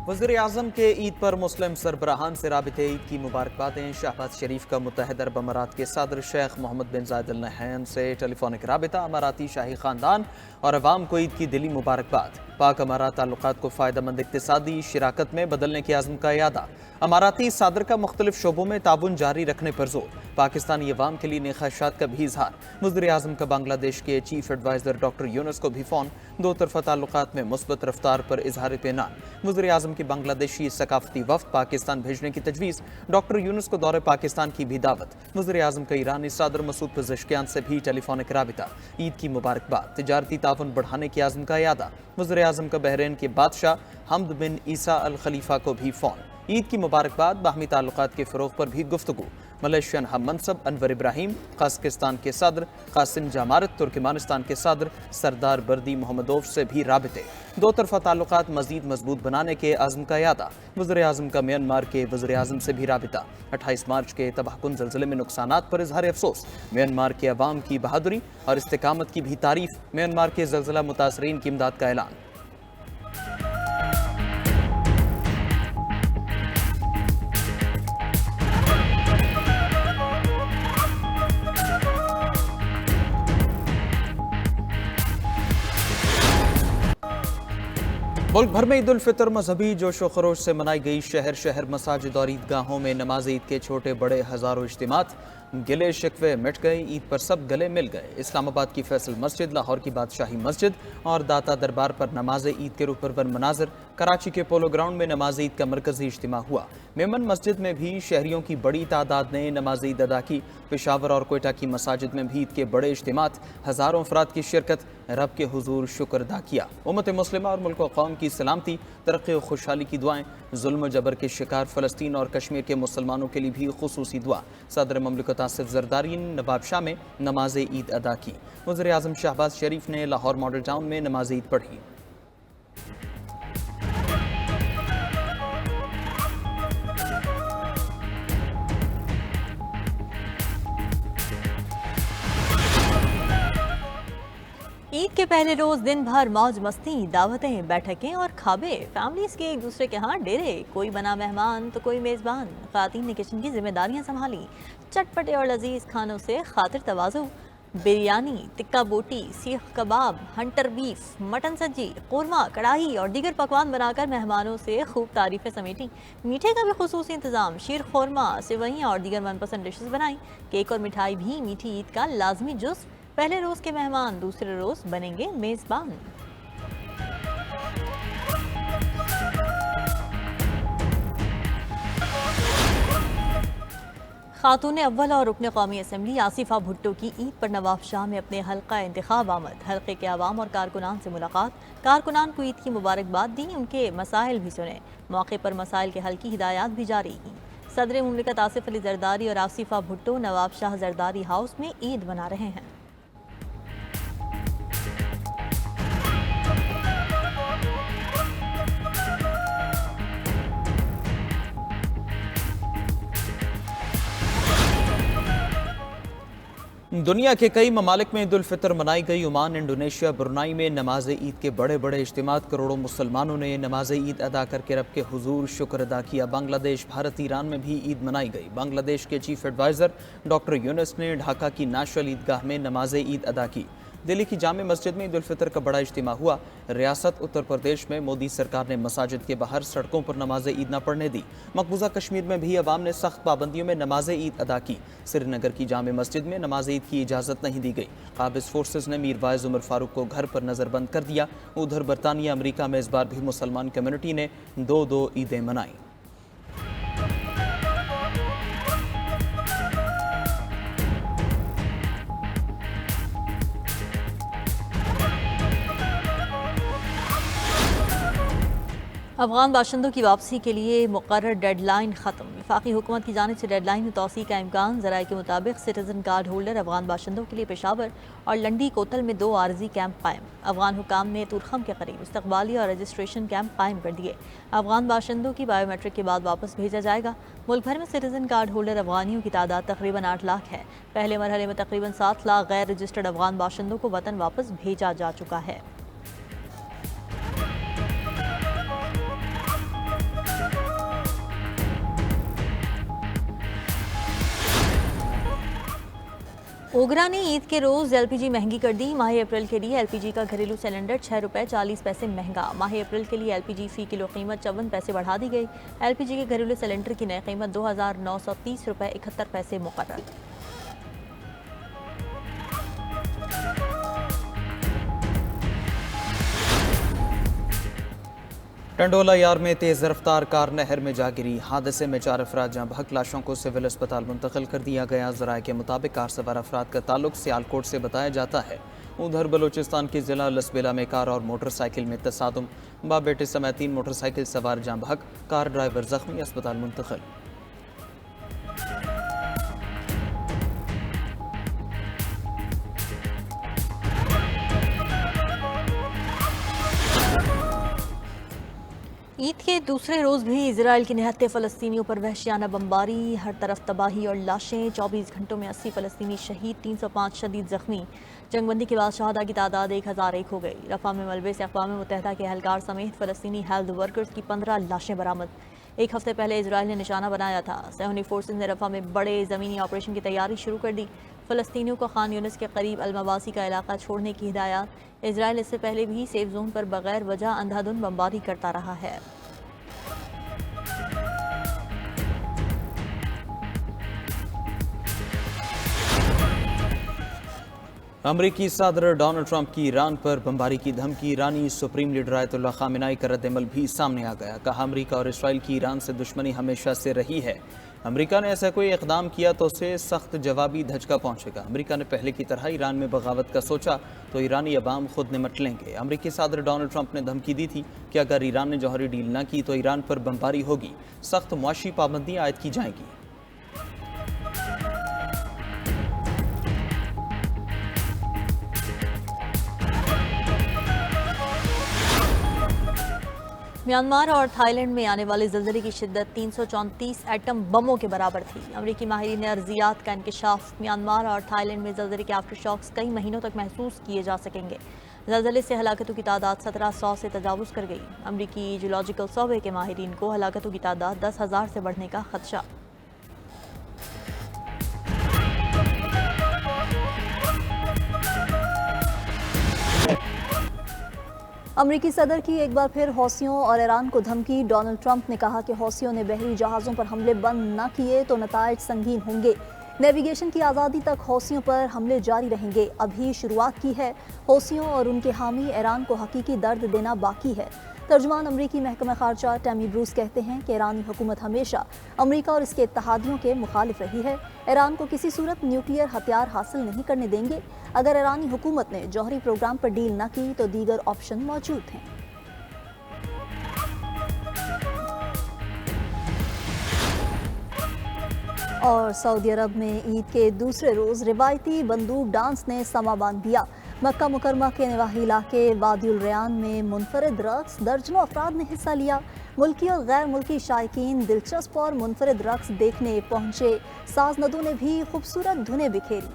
वज़ीर-ए-आज़म के ईद पर मुस्लिम सरबराहान से राबिते ईद की मुबारकबादें। शहबाज शरीफ का मुत्तहिदा अरब अमारात के सदर शेख मोहम्मद बिन जायद अल नहयान से टेलीफोनिक राबिता। अमाराती शाही खानदान और अवाम को ईद की दिली मुबारकबाद। पाक अमारात ताल्लुकात को फ़ायदेमंद इक़्तिसादी शराकत में बदलने के आज़म का यादा। अमाराती सदर का मुख्तलिफ शोबों में ताबुन जारी रखने पर जोर। पाकिस्तानी अवाम के लिए नए ख्वाहिशात का भी इजहार। वज़ीर-ए-आज़म का बांग्लादेश के चीफ एडवाइज़र डॉक्टर यूनुस को भी फ़ोन। दो तरफ़ा ताल्लुकात में मुस्बत रफ्तार पर इजहार इत्मीनान। वज़ीर-ए-आज़म की बांग्लादेशी सकाफती वफ़द पाकिस्तान भेजने की तजवीज़। डॉक्टर यूनुस को दौरे पाकिस्तान की भी दावत। वज़ीर-ए-आज़म का ईरानी सदर मसूद पेज़ेश्कियान से भी टेलीफोनिक राबिता। ईद की मुबारकबाद। तिजारती ताउन बढ़ाने के आज़म का यादा। वज़ीर-ए-आज़म का बहरीन के बादशाह हमद बिन ईसा अल खलीफा को भी फ़ोन। ईद की मुबारकबाद। बाहमी ताल्लुकात के फ़रोग़ पर भी गुफ्तगू। मलेशियन हम मनसब अनवर इब्राहिम, कज़ाकिस्तान के सदर कासिम जामारत, तुर्कमेनिस्तान के सदर सरदार बर्दी मोहम्मदोव से भी राबिते। दो तरफ़ा ताल्लुकात मज़ीद मजबूत बनाने के आज़म का यादा। वज़ीर-ए-आज़म का म्यांमार के वज़ीर-ए-आज़म से भी राबिता। 28 मार्च के तबाहकुन ज़लज़ले में नुकसानात पर इज़हार अफसोस। म्यांमार के अवाम की बहादुरी और इस्तिकामत की भी तारीफ। म्यांमार के ज़लज़ला मुतासरीन की इमदाद का ऐलान। मुल्क भर में ईद उल फितर मजहबी जोश व खरोश से मनाई गई। शहर शहर मसाजिद और ईदगाहों में नमाज ईद के छोटे बड़े हजारों इज्तिमात। गिले शिकवे मिट गए, ईद पर सब गले मिल गए। इस्लामाबाद की फैसल मस्जिद, लाहौर की बादशाही मस्जिद और दाता दरबार पर नमाज ईद के रूपरवन मनाजर। कराची के पोलो ग्राउंड में नमाज ईद का मरकजी इज्तिमा हुआ। मेमन मस्जिद में भी शहरियों की बड़ी तादाद ने नमाज ईद अदा की। पेशावर और कोयटा की मसाजिद में भी ईद के बड़े इज्तिमात। हज़ारों अफराद की शिरकत। रब के हुजूर शुक्र अदा किया। उम्मत मुस्लिमा और मुल्क व कौम की सलामती, तरक्की और खुशहाली की दुआएं। जुल्म जबर के शिकार फ़लस्तीन और कश्मीर के मुसलमानों के लिए भी खुसूसी दुआ। सदर ममलिकत आसिफ ज़रदारी ने नवाबशाह में नमाज ईद अदा की। वज़ीर-ए-आज़म शहबाज शरीफ ने लाहौर मॉडल टाउन में नमाज ईद पढ़ी। ईद के पहले रोज दिन भर मौज मस्ती, दावतें, बैठकें और खाबे। फैमिलीज के एक दूसरे के यहाँ डेरे। कोई बना मेहमान तो कोई मेजबान। खातीन ने किचन की जिम्मेदारियां संभाली। चटपटे और लजीज खानों से खातिर तवाज़ु। बिरयानी, टिक्का बोटी, सीख कबाब, हंटर बीफ, मटन सज्जी, कोरमा, कढ़ाई और दीगर पकवान बनाकर मेहमानों से खूब तारीफें समेटी। मीठे का भी खुसूसी इंतजाम। शीर खोरमा, सेवइयाँ और दीगर मनपसंद डिशेस बनाई। केक और मिठाई भी मीठी ईद का लाजमी जुज़्व। पहले रोज के मेहमान दूसरे रोज बनेंगे मेजबान। खातून अव्वल और रुकन कौमी असम्बली आसिफा भुट्टो की ईद पर नवाबशाह में अपने हल्का इंतखाब आमद। हल्के के आवाम और कारकुनान से मुलाकात। कारकुनान को ईद की मुबारकबाद दी, उनके मसाइल भी सुने। मौके पर मसाइल के हल की हिदायत भी जारी की। सदर मुमलिकत आसिफ अली जरदारी और आसिफा भुट्टो नवाबशाह जरदारी हाउस में ईद मना रहे हैं। दुनिया के कई ममालिक में ईद उल फितर मनाई गई। ओमान, इंडोनेशिया, ब्रुनाई में नमाज ईद के बड़े बड़े इज्तिमात। करोड़ों मुसलमानों ने नमाज ईद अदा करके रब के हुजूर शुक्र अदा किया। बांग्लादेश, भारत, ईरान में भी ईद मनाई गई। बांग्लादेश के चीफ एडवाइज़र डॉक्टर यूनुस ने ढाका की नेशनल ईदगाह में नमाज ईद अदा की। दिल्ली की जामे मस्जिद में ईद उल फितर का बड़ा इज्तिमा हुआ। रियासत उत्तर प्रदेश में मोदी सरकार ने मसाजिद के बाहर सड़कों पर नमाज ईद न पढ़ने दी। मकबूजा कश्मीर में भी अवाम ने सख्त पाबंदियों में नमाज ईद अदा की। श्रीनगर की जामे मस्जिद में नमाज ईद की इजाज़त नहीं दी गई। काबिज फोर्सेज ने मीर वाइज उमर फारूक को घर पर नज़रबंद कर दिया। उधर बरतानिया, अमरीका में इस बार भी मुसलमान कम्युनिटी ने दो ईदें मनाई। अफगान बाशिंदों की वापसी के लिए मुकर्रर डेडलाइन ख़त्म। वफाकी हुकूमत की जानिब से डेडलाइन में तोसी का इम्कान। ज़राए के मुताबिक सिटीजन कार्ड होल्डर अफगान बाशिंदों के लिए पेशावर और लंडी कोतल में 2 आर्जी कैंप कायम। अफगान हुकाम ने तुरखम के करीब इस्तकबाली और रजिस्ट्रेशन कैंप कायम कर दिए। अफगान बाशिंदों की बायोमेट्रिक के बाद वापस भेजा जाएगा। मुल्क भर में सिटीजन कार्ड होल्डर अफगानियों की तादाद तकरीबन 8 लाख है। पहले मरहले में तकरीबन 7 लाख गैर रजिस्टर्ड अफगान बाशिंदों को वतन वापस भेजा जा चुका है। ओगरा ने ईद के रोज एलपीजी महंगी कर दी। माह अप्रैल के लिए एलपीजी का घरेलू सिलेंडर 6 रुपये 40 पैसे महंगा। माह अप्रैल के लिए एलपीजी फी किलो कीमत 54 पैसे बढ़ा दी गई। एलपीजी के घरेलू सिलेंडर की नई कीमत 2930 रुपये 71 पैसे मुकर्रर। टंडोला यार में तेज रफ्तार कार नहर में जा गिरी। हादसे में 4 अफराद जहां बहक लाशों को सिविल अस्पताल मुंतकिल कर दिया गया। जराये के मुताबिक कार सवार अफराद का ताल्लुक सियालकोट से बताया जाता है। उधर बलूचिस्तान के जिला लसबेला में कार और मोटरसाइकिल में तसादुम, बाप बेटे समेत 3 मोटरसाइकिल सवार जहां बहक, कार ड्राइवर जख्मी, अस्पताल मुंतकिल। ईद के दूसरे रोज भी इजराइल की निहत्ते फ़लस्तीनियों पर वहशियाना बमबारी, हर तरफ तबाही और लाशें। 24 घंटों में 80 फ़लस्तीनी शहीद, 305 शदीद जख्मी। जंगबंदी के बाद शहादा की तादाद 1001 हो गई। रफा में मलबे से अक़वाम मुत्तहिदा के एहलकार समेत फ़लस्तीनी हेल्थ वर्कर्स की 15 लाशें बरामद। एक हफ्ते पहले इजराइल ने निशाना बनाया था। सहूनी फोर्सेज ने रफा में बड़े ज़मीनी ऑपरेशन की तैयारी शुरू कर दी। फ़लस्तीनियों को खान यूनिस के करीब अलमवासी का इलाका छोड़ने की हिदायत। इजराइल इससे पहले भी सेफ जोन पर बगैर वजह अंधाधुंध बमबारी करता रहा है। अमरीकी सदर डोनाल्ड ट्रंप की ईरान पर बमबारी की धमकी। ईरानी सुप्रीम लीडर आयतुल्लाह खामेनाई का रद्दअमल भी सामने आ गया। कहा, अमरीका और इसराइल की ईरान से दुश्मनी हमेशा से रही है। अमरीका ने ऐसा कोई इकदाम किया तो उसे सख्त जवाबी धचका पहुंचेगा। अमरीका ने पहले की तरह ईरान में बगावत का सोचा तो ईरानी अवाम खुद निमट लेंगे। अमरीकी सदर डोनाल्ड ट्रंप ने धमकी दी थी कि अगर ईरान ने जौहरी डील न की तो ईरान पर बमबारी होगी, सख्त मुआशी पाबंदियाँ आयद की जाएंगी। म्यांमार और थाईलैंड में आने वाले ज़लज़ले की शिद्दत 334 एटम बमों के बराबर थी। अमरीकी माहिरीन ने अर्जियात का इंकशाफ। म्यांमार और थाईलैंड में ज़लज़ले के आफ्टर शॉक्स कई महीनों तक महसूस किए जा सकेंगे। ज़लज़ले से हलाकतों की तादाद 1700 से तजावुज़ कर गई। अमरीकी जियोलॉजिकल सर्वे के माहिरीन को हलाकतों की तादाद 10,000 से बढ़ने का खदशा। अमरीकी सदर की एक बार फिर हौसियों और ईरान को धमकी। डोनाल्ड ट्रंप ने कहा कि हौसियों ने बहरी जहाज़ों पर हमले बंद न किए तो नताइज संगीन होंगे। नेविगेशन की आज़ादी तक हौसियों पर हमले जारी रहेंगे। अभी शुरुआत की है। हौसियों और उनके हामी ईरान को हकीकी दर्द देना बाकी है। तर्जुमान अमरीकी महकमा खारजा टैमी ब्रूस कहते हैं कि ईरानी हुकूमत हमेशा अमरीका और इसके इत्तेहादियों के मुखालिफ रही है। ईरान को किसी सूरत न्यूक्लियर हथियार हासिल नहीं करने देंगे। अगर ईरानी हुकूमत ने जौहरी प्रोग्राम पर डील न की तो दीगर ऑप्शन मौजूद हैं। और सऊदी अरब में ईद के दूसरे रोज रिवायती बंदूक डांस ने समा बांध दिया। मक्का मुकरमा के नवाही इलाके वादिउल रयान में मुनफरिद रक्स, दर्जनों अफराद ने हिस्सा लिया। मुल्की और गैर मुल्की शायकीन दिलचस्प और मुनफरिद रक्स देखने पहुंचे। साजनदों ने भी खूबसूरत धुनें बिखेरी।